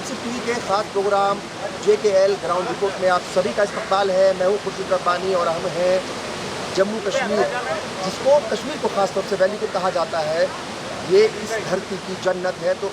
मुंसिफ TV के खास programme JKL ground report में आप सभी का इस्तकबाल है। मैं हूँ खुर्शीद रब्बानी और हम हैं जम्मू कश्मीर, जिसको कश्मीर को खास तौर से वैली को कहा जाता है। ये इस धरती की जन्नत है। तो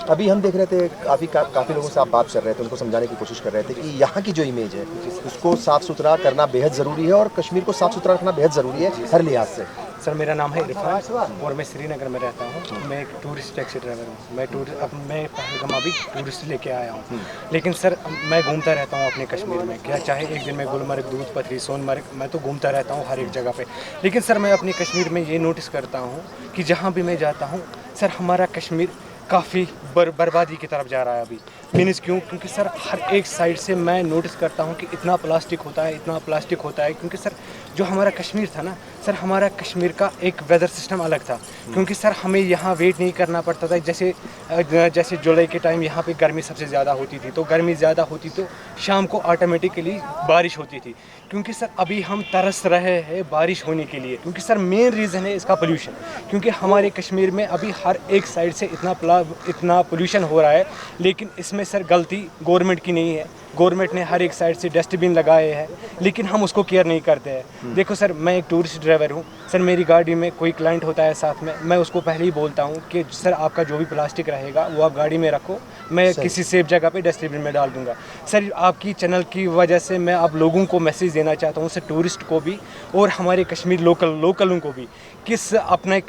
अभी हम देख रहे थे काफ़ी लोगों से आप बात कर रहे थे, उनको समझाने की कोशिश कर रहे थे कि यहाँ की जो इमेज है उसको साफ़ सुथरा करना बेहद ज़रूरी है और कश्मीर को साफ़ सुथरा रखना बेहद ज़रूरी है हर लिहाज से। सर, मेरा नाम है इरफान और मैं श्रीनगर में रहता हूँ। मैं एक टूरिस्ट टैक्सी ड्राइवर हूँ। मैं पहलगाम अभी टूरिस्ट लेके आया हूँ। लेकिन सर, मैं घूमता रहता हूँ अपने कश्मीर में। क्या चाहे एक दिन मैं गुलमर्ग, दूध पथरी, सोनमर्ग, मैं तो घूमता रहता हूँ हर एक जगह पे। लेकिन सर, मैं अपने कश्मीर में ये नोटिस करता हूँ कि जहाँ भी मैं जाता हूँ सर, हमारा कश्मीर काफ़ी बर्बादी की तरफ जा रहा है अभी। मीन्स क्योंकि सर हर एक साइड से मैं नोटिस करता हूँ कि इतना प्लास्टिक होता है क्योंकि सर जो हमारा कश्मीर था ना सर, हमारा कश्मीर का एक वेदर सिस्टम अलग था। क्योंकि सर हमें यहाँ वेट नहीं करना पड़ता था। जैसे जुलाई के टाइम यहाँ पे गर्मी सबसे ज़्यादा होती थी, तो गर्मी ज़्यादा होती तो शाम को ऑटोमेटिकली बारिश होती थी। क्योंकि सर अभी हम तरस रहे हैं बारिश होने के लिए, क्योंकि सर मेन रीज़न है इसका पोल्यूशन। क्योंकि हमारे कश्मीर में अभी हर एक साइड से इतना पोल्यूशन हो रहा है। लेकिन इसमें सर गलती गवर्नमेंट की नहीं है। गवर्नमेंट ने हर एक साइड से डस्टबिन लगाए हैं, लेकिन हम उसको केयर नहीं करते हैं। देखो सर, मैं एक टूरिस्ट ड्राइवर हूँ सर। मेरी गाड़ी में कोई क्लाइंट होता है साथ में, मैं उसको पहले ही बोलता हूँ कि सर आपका जो भी प्लास्टिक रहेगा वो आप गाड़ी में रखो, मैं किसी सेफ जगह पे डस्टबिन में डाल दूंगा। सर, आपकी चैनल की वजह से मैं आप लोगों को मैसेज देना चाहता हूँ सर, टूरिस्ट को भी और हमारे कश्मीर लोकलों को भी, किस अपने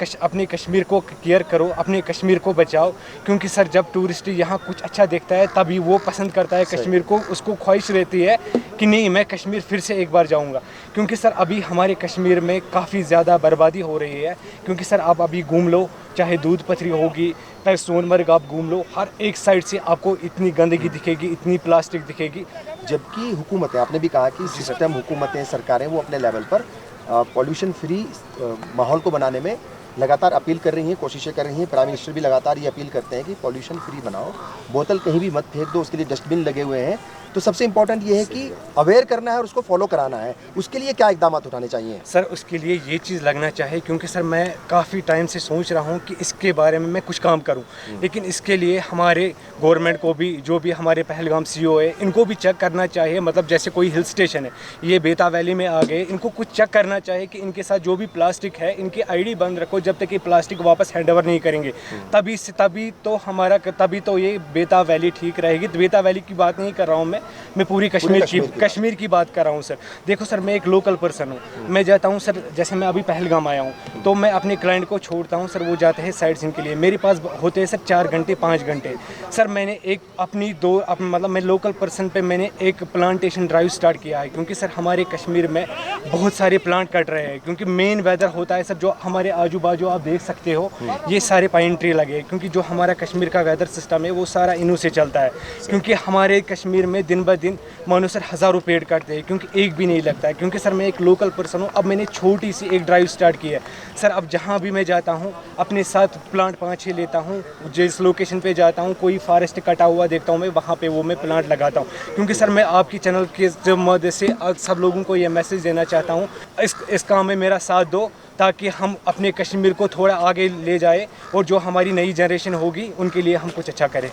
कश्मीर को केयर करो, अपने कश्मीर को बचाओ। क्योंकि सर जब टूरिस्ट यहाँ कुछ अच्छा देखता है तभी वो पसंद करता है कश्मीर को। उसको ख्वाहिश रहती है कि नहीं, मैं कश्मीर फिर से एक बार जाऊँगा। क्योंकि सर अभी हमारे कश्मीर में काफ़ी ज़्यादा बर्बादी हो रही है। क्योंकि सर आप अभी घूम लो, चाहे दूध पथरी होगी, चाहे सोनमर्ग आप घूम लो, हर एक साइड से आपको इतनी गंदगी दिखेगी, इतनी प्लास्टिक दिखेगी। जबकि हुकूमतें, आपने भी कहा कि सिस्टम, हुकूमतें, सरकारें वो अपने लेवल पर पॉल्यूशन फ्री माहौल को बनाने में लगातार अपील कर रही हैं, कोशिशें कर रही हैं। प्राइम मिनिस्टर भी लगातार ये अपील करते हैं कि पॉल्यूशन फ्री बनाओ, बोतल कहीं भी मत फेंक दो, उसके लिए डस्टबिन लगे हुए हैं। तो सबसे इम्पोर्टेंट ये है कि अवेयर करना है और उसको फॉलो कराना है। उसके लिए क्या इकदाम उठाने चाहिए? सर, उसके लिए ये चीज़ लगना चाहिए। क्योंकि सर मैं काफ़ी टाइम से सोच रहा हूँ कि इसके बारे में मैं कुछ काम करूँ। लेकिन इसके लिए हमारे गवर्नमेंट को भी, जो भी हमारे पहलगाम CO है, इनको भी चेक करना चाहिए। मतलब जैसे कोई हिल स्टेशन है, ये बेता वैली में आ गए, इनको कुछ चेक करना चाहिए कि इनके साथ जो भी प्लास्टिक है इनकी ID बंद रखो। जब तक ये प्लास्टिक वापस हैंड ओवर नहीं करेंगे तभी तो ये बेता वैली ठीक रहेगी। बेता वैली की बात नहीं कर रहा हूँ मैं पूरी कश्मीर की बात कर रहा हूँ सर। देखो सर, मैं एक लोकल पर्सन हूँ। मैं जाता हूँ सर, जैसे मैं अभी पहलगाम आया हूँ तो मैं अपने क्लाइंट को छोड़ता हूँ सर, वो जाते हैं साइट सीइंग के लिए। मेरे पास होते हैं सर 4 घंटे 5 घंटे। सर मैंने एक मतलब मैं लोकल पर्सन पे मैंने एक प्लांटेशन ड्राइव स्टार्ट किया है। क्योंकि सर हमारे कश्मीर में बहुत सारे प्लांट कट रहे हैं। क्योंकि मेन वेदर होता है सर, जो हमारे आजू बाजू आप देख सकते हो ये सारे पाइन ट्री लगे हैं। क्योंकि जो हमारा कश्मीर का वेदर सिस्टम है वो सारा इन्हों से चलता है। क्योंकि हमारे कश्मीर में दिन ब दिन मानो सर हज़ारों पेड़ काटते हैं, क्योंकि एक भी नहीं लगता है। क्योंकि सर मैं एक लोकल पर्सन हूँ। अब मैंने छोटी सी एक ड्राइव स्टार्ट की है सर। अब जहाँ भी मैं जाता हूँ अपने साथ प्लांट 5-6 लेता हूँ। जिस लोकेशन पे जाता हूँ कोई फॉरेस्ट कटा हुआ देखता हूँ मैं, वहाँ पे वो मैं प्लांट लगाता हूँ। क्योंकि सर मैं आपकी चैनल के मदद से सब लोगों को ये मैसेज देना चाहता हूँ, इस काम में मेरा साथ दो, ताकि हम अपने कश्मीर को थोड़ा आगे ले जाए और जो हमारी नई जनरेशन होगी उनके लिए हम कुछ अच्छा करें।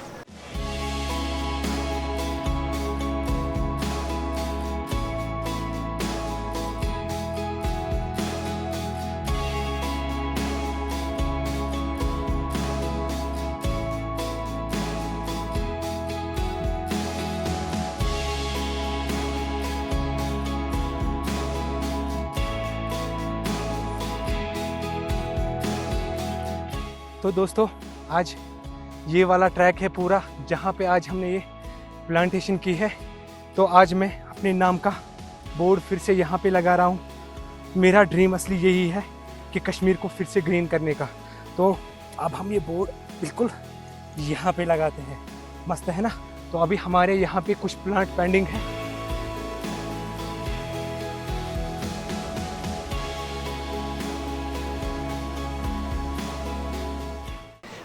तो दोस्तों, आज ये वाला ट्रैक है पूरा, जहाँ पे आज हमने ये प्लांटेशन की है। तो आज मैं अपने नाम का बोर्ड फिर से यहाँ पे लगा रहा हूँ। मेरा ड्रीम असली यही है कि कश्मीर को फिर से ग्रीन करने का। तो अब हम ये बोर्ड बिल्कुल यहाँ पे लगाते हैं। मस्त है ना? तो अभी हमारे यहाँ पे कुछ प्लांट पेंडिंग है।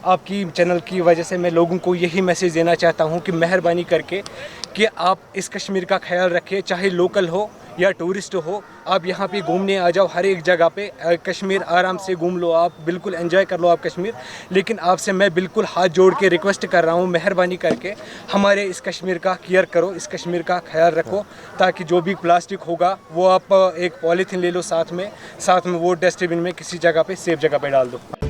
आपकी चैनल की वजह से मैं लोगों को यही मैसेज देना चाहता हूं कि मेहरबानी करके कि आप इस कश्मीर का ख्याल रखें, चाहे लोकल हो या टूरिस्ट हो, आप यहाँ पे घूमने आ जाओ, हर एक जगह पे कश्मीर आराम से घूम लो, आप बिल्कुल एंजॉय कर लो आप कश्मीर। लेकिन आपसे मैं बिल्कुल हाथ जोड़ के रिक्वेस्ट कर रहा हूँ, मेहरबानी करके हमारे इस कश्मीर का केयर करो, इस कश्मीर का ख्याल रखो, ताकि जो भी प्लास्टिक होगा वो आप एक पॉलीथीन ले लो साथ में वो डस्टबिन में किसी जगह पे सेफ जगह पे डाल दो।